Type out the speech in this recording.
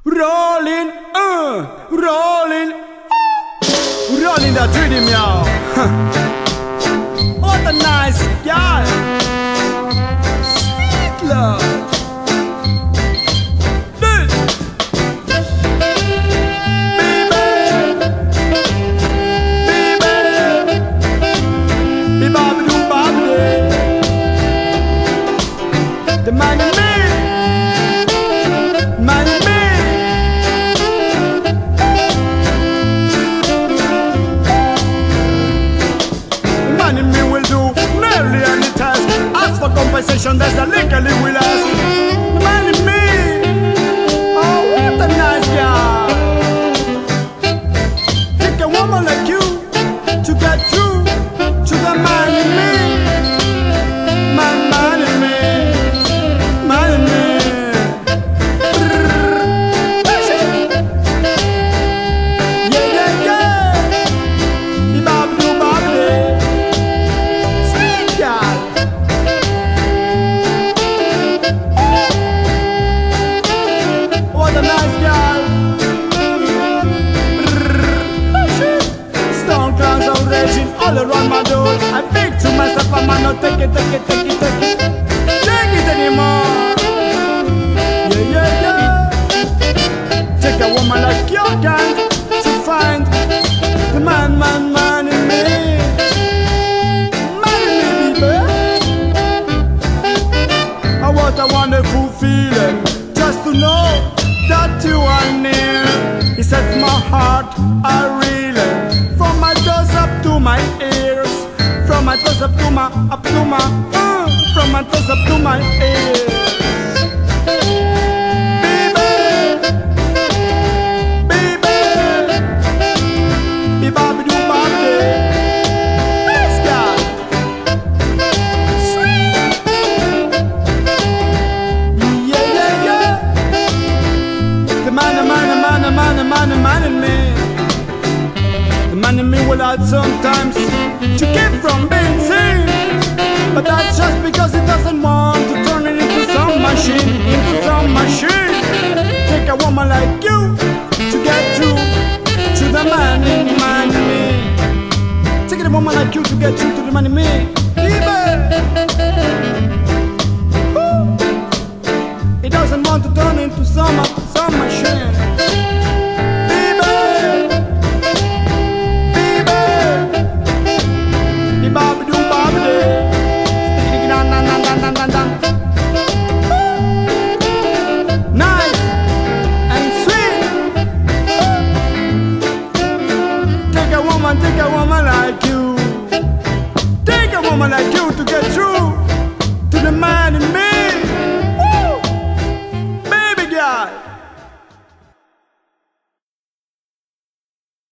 Rolling, rolling, rolling that rhythm, y'all. What a nice guy. Sweet love. The man in me, man in me. The man in me will do nearly any task. Ask for compensation, that's the legally will ask. The man in me, oh what a nice guy. Take a woman like you to get through to the man in me. Man in me. All around my door, I think to myself, I might not take it anymore. Yeah. Take a woman like your kind to find the man in me. Man in me, baby. Oh, what a wonderful feeling, just to know that you are near. It sets my heart a reeling. From my toes up to my ears, from my toes up to my, from my toes up to my ears. Baby, be-ba-be-doo-ba-be. Nice guy, sweet. Yeah. The man in me. The man in me will add sometimes to keep from being seen. But that's just because he doesn't want to turn it into some machine, Take a woman like you to get through to the man in me. Take a woman like you to get through to the man in me. He doesn't want to turn into some machine. Nice and sweet. Take a woman like you. Take a woman like you to